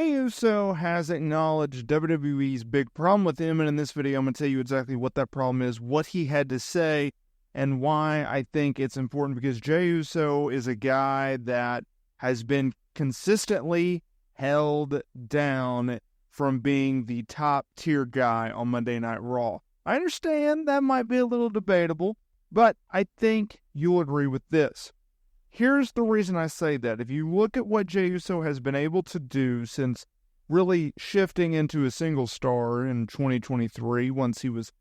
Jey Uso has acknowledged WWE's big problem with him, and in this video I'm going to tell you exactly what that problem is, what he had to say, and why I think it's important, because Jey Uso is a guy that has been consistently held down from being the top tier guy on Monday Night Raw. I understand that might be a little debatable, but I think you'll agree with this. Here's the reason I say that. If you look at what Jey Uso has been able to do since really shifting into a single star in 2023, once he was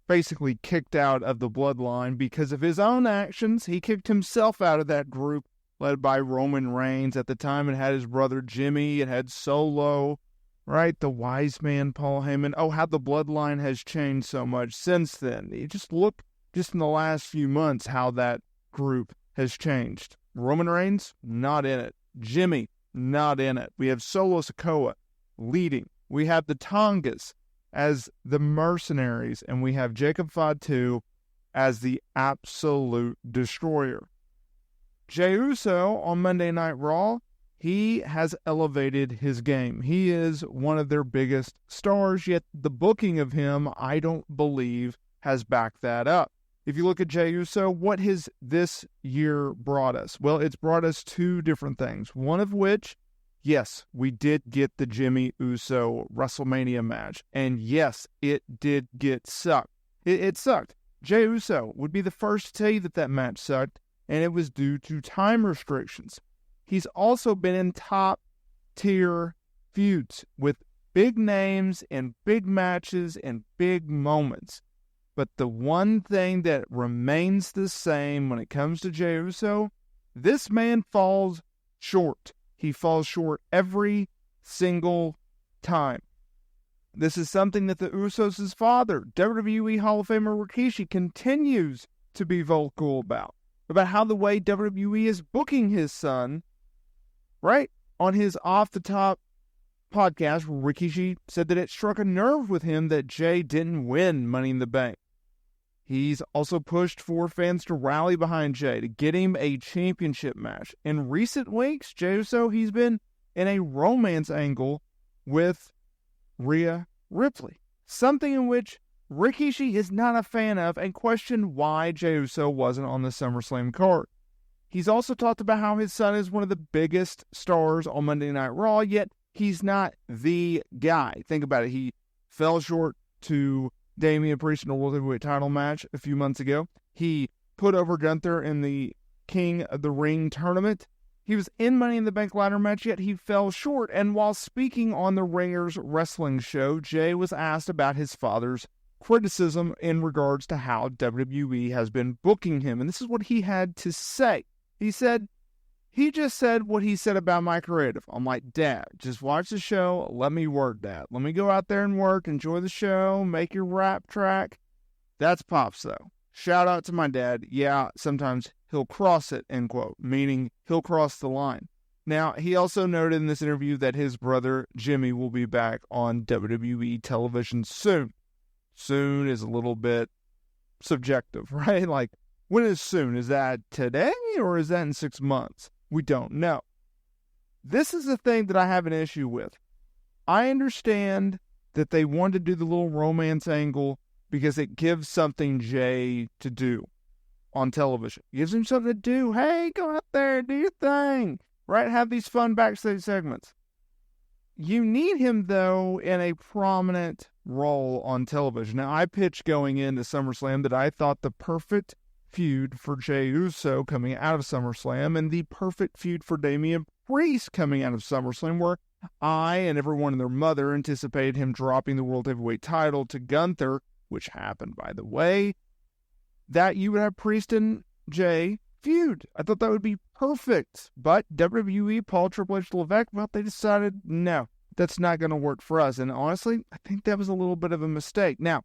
basically kicked out of the bloodline because of his own actions, he kicked himself out of that group led by Roman Reigns. At the time, it had his brother Jimmy, it had Solo, right? The wise man, Paul Heyman. Oh, how the bloodline has changed so much since then. You just look just in the last few months how that group has changed. Roman Reigns, not in it. Jimmy, not in it. We have Solo Sikoa leading. We have the Tongas as the mercenaries, and we have Jacob Fatu as the absolute destroyer. Jey Uso on Monday Night Raw, he has elevated his game. He is one of their biggest stars, yet the booking of him, I don't believe, has backed that up. If you look at Jey Uso, what has this year brought us? Well, it's brought us two different things. One of which, yes, we did get the Jimmy Uso WrestleMania match. And yes, it did get sucked. It sucked. Jey Uso would be the first to tell you that match sucked, and it was due to time restrictions. He's also been in top-tier feuds with big names and big matches and big moments. But the one thing that remains the same when it comes to Jey Uso, this man falls short. He falls short every single time. This is something that the Usos' father, WWE Hall of Famer Rikishi, continues to be vocal about how the way WWE is booking his son, right? On his off-the-top podcast, Rikishi said that it struck a nerve with him that Jey didn't win Money in the Bank. He's also pushed for fans to rally behind Jey to get him a championship match. In recent weeks, Jey Uso, he's been in a romance angle with Rhea Ripley, something in which Rikishi is not a fan of and questioned why Jey Uso wasn't on the SummerSlam card. He's also talked about how his son is one of the biggest stars on Monday Night Raw, yet he's not the guy. Think about it. He fell short to Damian Priest in a World Heavyweight title match a few months ago. He put over Gunther in the King of the Ring tournament. He was in Money in the Bank ladder match, yet he fell short. And while speaking on the Ringers wrestling show, Jey was asked about his father's criticism in regards to how WWE has been booking him. And this is what he had to say. He just said what he said about my creative. I'm like, Dad, just watch the show. Let me work, Dad. Let me go out there and work. Enjoy the show. Make your rap track. That's Pops, though. Shout out to my dad. Yeah, sometimes he'll cross it, end quote, meaning he'll cross the line. Now, he also noted in this interview that his brother Jimmy will be back on WWE television soon. Soon is a little bit subjective, right? Like, when is soon? Is that today or is that in 6 months? We don't know. This is the thing that I have an issue with. I understand that they wanted to do the little romance angle because it gives something Jey to do on television. It gives him something to do. Hey, go out there, do your thing. Right? Have these fun backstage segments. You need him, though, in a prominent role on television. Now, I pitched going into SummerSlam that I thought the perfect feud for Jey Uso coming out of SummerSlam and the perfect feud for Damian Priest coming out of SummerSlam, where I and everyone and their mother anticipated him dropping the World Heavyweight title to Gunther, which happened, by the way, that you would have Priest and Jey feud. I thought that would be perfect. But WWE, Paul, Triple H, Levesque, well, they decided, no, that's not going to work for us. And honestly, I think that was a little bit of a mistake. Now,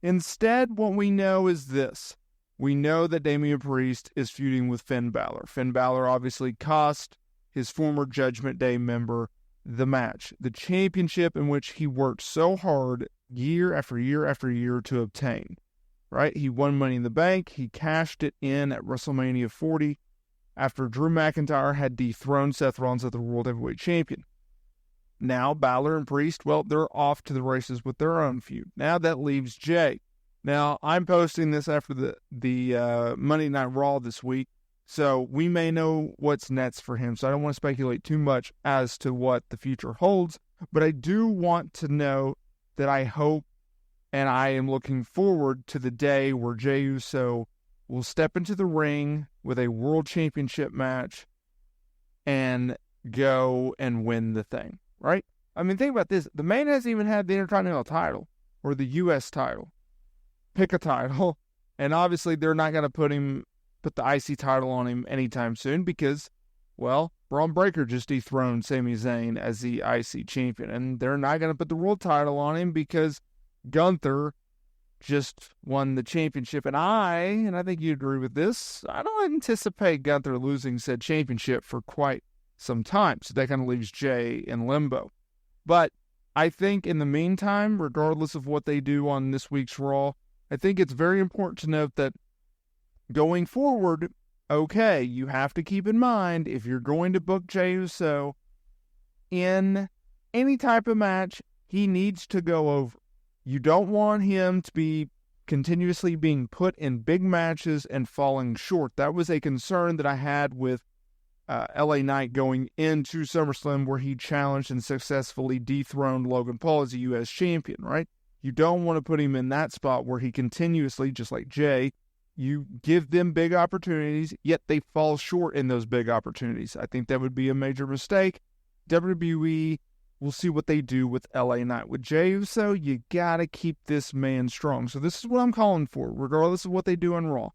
instead, what we know is this. We know that Damian Priest is feuding with Finn Balor. Finn Balor obviously cost his former Judgment Day member the match, the championship in which he worked so hard year after year after year to obtain. Right? He won Money in the Bank. He cashed it in at WrestleMania 40 after Drew McIntyre had dethroned Seth Rollins as the World Heavyweight Champion. Now Balor and Priest, well, they're off to the races with their own feud. Now that leaves Jey. Now, I'm posting this after the Monday Night Raw this week, so we may know what's next for him. So I don't want to speculate too much as to what the future holds, but I do want to know that I hope and I am looking forward to the day where Jey Uso will step into the ring with a world championship match and go and win the thing, right? I mean, think about this. The man hasn't even had the Intercontinental title or the U.S. title. Pick a title, and obviously they're not going to put the IC title on him anytime soon because, well, Braun Breaker just dethroned Sami Zayn as the IC champion, and they're not going to put the world title on him because Gunther just won the championship. And I think you agree with this, I don't anticipate Gunther losing said championship for quite some time, so that kind of leaves Jey in limbo. But I think in the meantime, regardless of what they do on this week's Raw, I think it's very important to note that going forward, okay, you have to keep in mind, if you're going to book Jey Uso in any type of match, he needs to go over. You don't want him to be continuously being put in big matches and falling short. That was a concern that I had with LA Knight going into SummerSlam, where he challenged and successfully dethroned Logan Paul as a U.S. champion, right? You don't want to put him in that spot where he continuously, just like Jey, you give them big opportunities, yet they fall short in those big opportunities. I think that would be a major mistake. WWE, we'll see what they do with LA Knight. With Jey Uso, you got to keep this man strong. So this is what I'm calling for, regardless of what they do on Raw.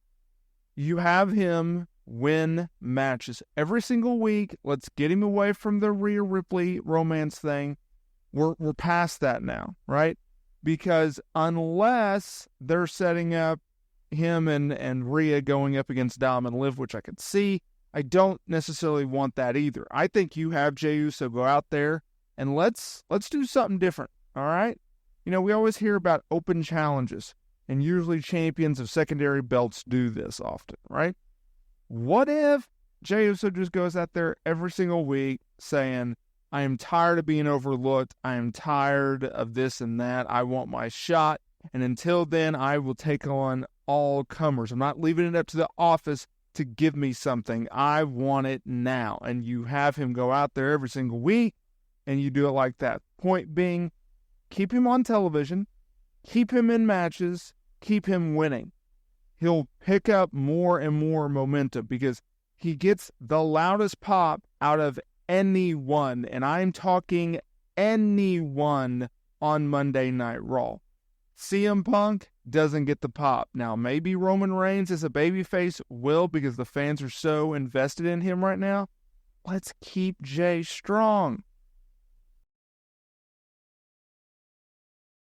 You have him win matches every single week. Let's get him away from the Rhea Ripley romance thing. We're past that now, right? Because unless they're setting up him and Rhea going up against Dom and Liv, which I could see, I don't necessarily want that either. I think you have Jey Uso go out there and let's do something different, all right? You know, we always hear about open challenges, and usually champions of secondary belts do this often, right? What if Jey Uso just goes out there every single week saying, I am tired of being overlooked. I am tired of this and that. I want my shot. And until then, I will take on all comers. I'm not leaving it up to the office to give me something. I want it now. And you have him go out there every single week, and you do it like that. Point being, keep him on television, keep him in matches, keep him winning. He'll pick up more and more momentum because he gets the loudest pop out of anyone, and I'm talking anyone on Monday Night Raw. CM Punk doesn't get the pop. Now, maybe Roman Reigns as a babyface will, because the fans are so invested in him right now. Let's keep Jey strong.